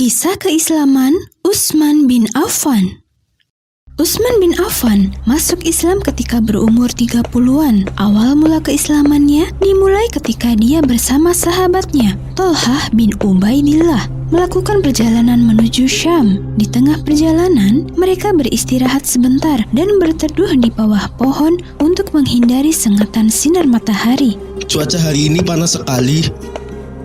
Kisah keislaman Utsman bin Affan. Utsman bin Affan masuk Islam ketika berumur 30-an. Awal mula keislamannya dimulai ketika dia bersama sahabatnya, Thalhah bin Ubaidillah, melakukan perjalanan menuju Syam. Di tengah perjalanan, mereka beristirahat sebentar dan berteduh di bawah pohon untuk menghindari sengatan sinar matahari. Cuaca hari ini panas sekali.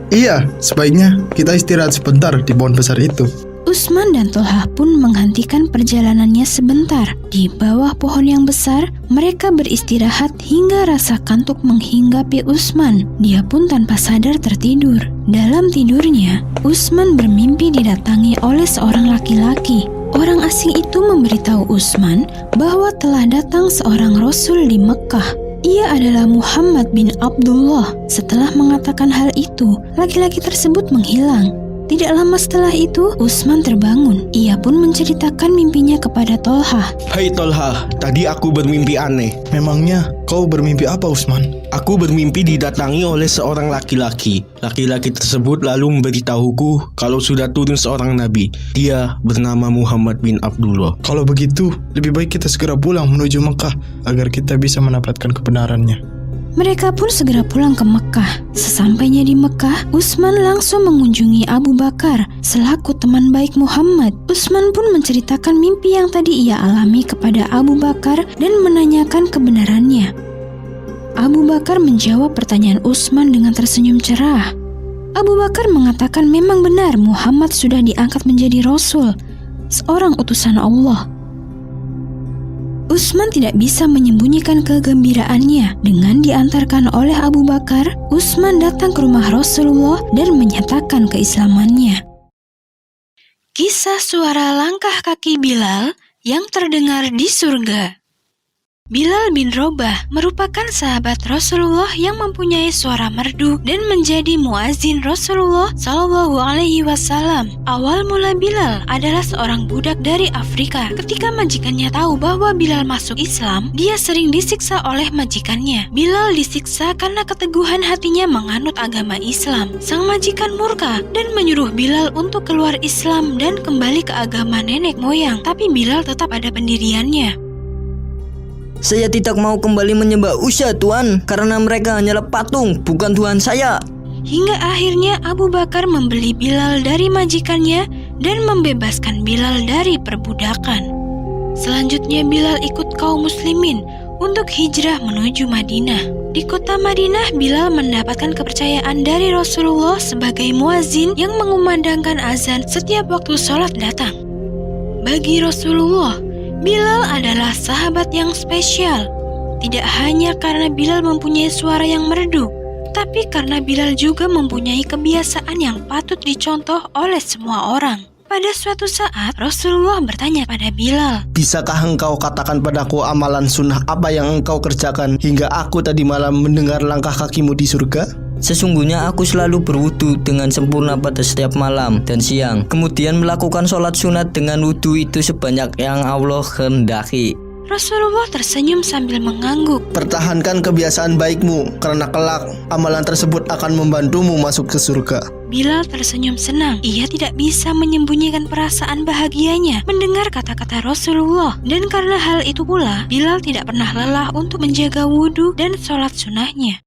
Iya, sebaiknya kita istirahat sebentar di pohon besar itu. Utsman dan Thalhah pun menghentikan perjalanannya sebentar. Di bawah pohon yang besar, mereka beristirahat hingga rasa kantuk menghinggapi Utsman. Dia pun tanpa sadar tertidur. Dalam tidurnya, Utsman bermimpi didatangi oleh seorang laki-laki. Orang asing itu memberitahu Utsman bahwa telah datang seorang rasul di Mekkah. Ia adalah Muhammad bin Abdullah. Setelah mengatakan hal itu, laki-laki tersebut menghilang. Tidak lama setelah itu, Utsman terbangun. Ia pun menceritakan mimpinya kepada Thalhah. Hai Thalhah, tadi aku bermimpi aneh. Memangnya kau bermimpi apa, Utsman? Aku bermimpi didatangi oleh seorang laki-laki. Laki-laki tersebut lalu memberitahuku kalau sudah turun seorang nabi. Dia bernama Muhammad bin Abdullah. Kalau begitu, lebih baik kita segera pulang menuju Mekah agar kita bisa mendapatkan kebenarannya. Mereka pun segera pulang ke Mekah. Sesampainya di Mekah, Utsman langsung mengunjungi Abu Bakar selaku teman baik Muhammad. Utsman pun menceritakan mimpi yang tadi ia alami kepada Abu Bakar dan menanyakan kebenarannya. Abu Bakar menjawab pertanyaan Utsman dengan tersenyum cerah. Abu Bakar mengatakan memang benar Muhammad sudah diangkat menjadi Rasul, seorang utusan Allah. Utsman tidak bisa menyembunyikan kegembiraannya. Dengan diantarkan oleh Abu Bakar, Utsman datang ke rumah Rasulullah dan menyatakan keislamannya. Kisah suara langkah kaki Bilal yang terdengar di surga. Bilal bin Rabah merupakan sahabat Rasulullah yang mempunyai suara merdu dan menjadi muazin Rasulullah Shallallahu Alaihi Wasallam. Awal mula Bilal adalah seorang budak dari Afrika. Ketika majikannya tahu bahwa Bilal masuk Islam, dia sering disiksa oleh majikannya. Bilal disiksa karena keteguhan hatinya menganut agama Islam. Sang majikan murka dan menyuruh Bilal untuk keluar Islam dan kembali ke agama nenek moyang. Tapi Bilal tetap ada pendiriannya. Saya tidak mau kembali menyembah Uzza, Tuan, karena mereka hanyalah patung, bukan Tuhan saya. Hingga akhirnya Abu Bakar membeli Bilal dari majikannya dan membebaskan Bilal dari perbudakan. Selanjutnya Bilal ikut kaum muslimin untuk hijrah menuju Madinah. Di kota Madinah, Bilal mendapatkan kepercayaan dari Rasulullah sebagai muazin yang mengumandangkan azan setiap waktu sholat datang. Bagi Rasulullah, Bilal adalah sahabat yang spesial. Tidak hanya karena Bilal mempunyai suara yang merdu, tapi karena Bilal juga mempunyai kebiasaan yang patut dicontoh oleh semua orang. Pada suatu saat, Rasulullah bertanya pada Bilal, Bisakah engkau katakan padaku amalan sunnah apa yang engkau kerjakan hingga aku tadi malam mendengar langkah kakimu di surga? Sesungguhnya aku selalu berwudu dengan sempurna pada setiap malam dan siang. Kemudian melakukan sholat sunat dengan wudu itu sebanyak yang Allah kehendaki. Rasulullah tersenyum sambil mengangguk. Pertahankan kebiasaan baikmu, karena kelak amalan tersebut akan membantumu masuk ke surga. Bilal tersenyum senang. Ia tidak bisa menyembunyikan perasaan bahagianya mendengar kata-kata Rasulullah. Dan karena hal itu pula, Bilal tidak pernah lelah untuk menjaga wudu dan sholat sunnahnya.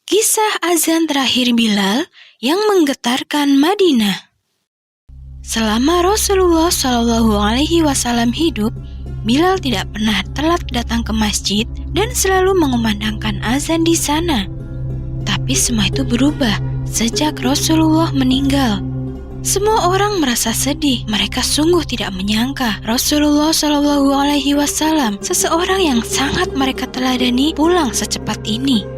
Kisah azan terakhir Bilal yang menggetarkan Madinah. Selama Rasulullah Shallallahu Alaihi Wasallam hidup, Bilal tidak pernah telat datang ke masjid dan selalu mengumandangkan azan di sana. Tapi semua itu berubah sejak Rasulullah meninggal. Semua orang merasa sedih. Mereka sungguh tidak menyangka Rasulullah Shallallahu Alaihi Wasallam, seseorang yang sangat mereka teladani, pulang secepat ini.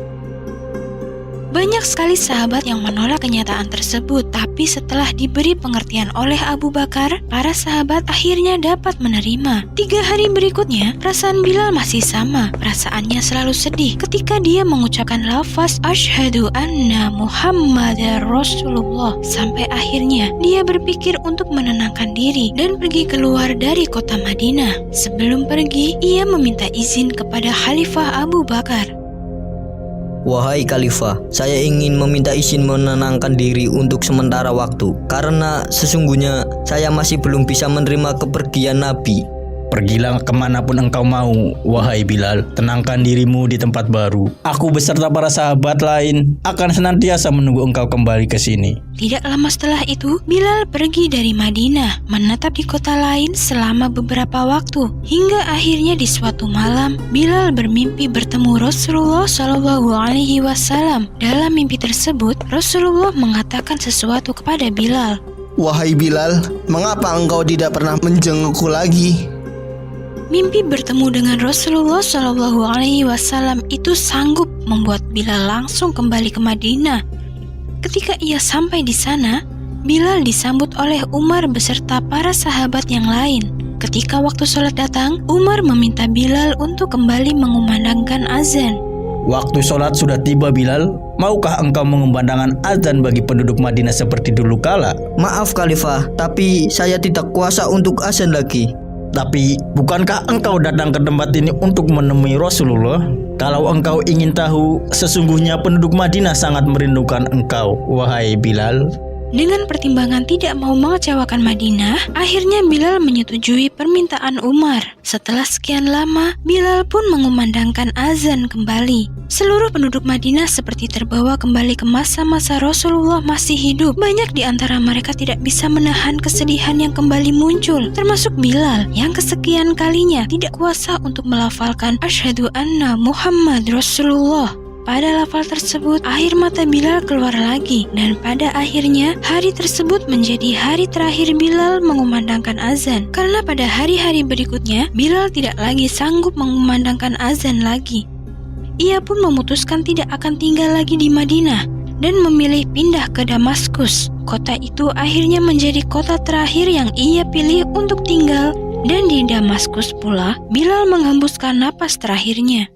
Banyak sekali sahabat yang menolak kenyataan tersebut, tapi setelah diberi pengertian oleh Abu Bakar, para sahabat akhirnya dapat menerima. 3 hari berikutnya, perasaan Bilal masih sama. Perasaannya selalu sedih ketika dia mengucapkan lafaz Asyhadu anna Muhammadar Rasulullah. Sampai akhirnya dia berpikir untuk menenangkan diri dan pergi keluar dari kota Madinah. Sebelum pergi, ia meminta izin kepada Khalifah Abu Bakar. Wahai Khalifah, saya ingin meminta izin menenangkan diri untuk sementara waktu, karena sesungguhnya saya masih belum bisa menerima kepergian Nabi. Pergilah kemanapun engkau mau, wahai Bilal. Tenangkan dirimu di tempat baru. Aku beserta para sahabat lain akan senantiasa menunggu engkau kembali ke sini. Tidak lama setelah itu, Bilal pergi dari Madinah, menetap di kota lain selama beberapa waktu. Hingga akhirnya di suatu malam, Bilal bermimpi bertemu Rasulullah SAW. Dalam mimpi tersebut, Rasulullah mengatakan sesuatu kepada Bilal. Wahai Bilal, mengapa engkau tidak pernah menjengukku lagi? Mimpi bertemu dengan Rasulullah SAW itu sanggup membuat Bilal langsung kembali ke Madinah. Ketika ia sampai di sana, Bilal disambut oleh Umar beserta para sahabat yang lain. Ketika waktu sholat datang, Umar meminta Bilal untuk kembali mengumandangkan azan. Waktu sholat sudah tiba, Bilal. Maukah engkau mengumandangkan azan bagi penduduk Madinah seperti dulu kala? Maaf Khalifah, tapi saya tidak kuasa untuk azan lagi. Tapi bukankah engkau datang ke tempat ini untuk menemui Rasulullah? Kalau engkau ingin tahu, sesungguhnya penduduk Madinah sangat merindukan engkau, wahai Bilal. Dengan pertimbangan tidak mau mengecewakan Madinah, akhirnya Bilal menyetujui permintaan Umar. Setelah sekian lama, Bilal pun mengumandangkan azan kembali. Seluruh penduduk Madinah seperti terbawa kembali ke masa-masa Rasulullah masih hidup. Banyak di antara mereka tidak bisa menahan kesedihan yang kembali muncul, termasuk Bilal yang kesekian kalinya tidak kuasa untuk melafalkan Asyhadu anna Muhammad Rasulullah. Pada lafal tersebut, air mata Bilal keluar lagi, dan pada akhirnya hari tersebut menjadi hari terakhir Bilal mengumandangkan azan. Karena pada hari-hari berikutnya, Bilal tidak lagi sanggup mengumandangkan azan lagi. Ia pun memutuskan tidak akan tinggal lagi di Madinah dan memilih pindah ke Damaskus. Kota itu akhirnya menjadi kota terakhir yang ia pilih untuk tinggal, dan di Damaskus pula Bilal menghembuskan napas terakhirnya.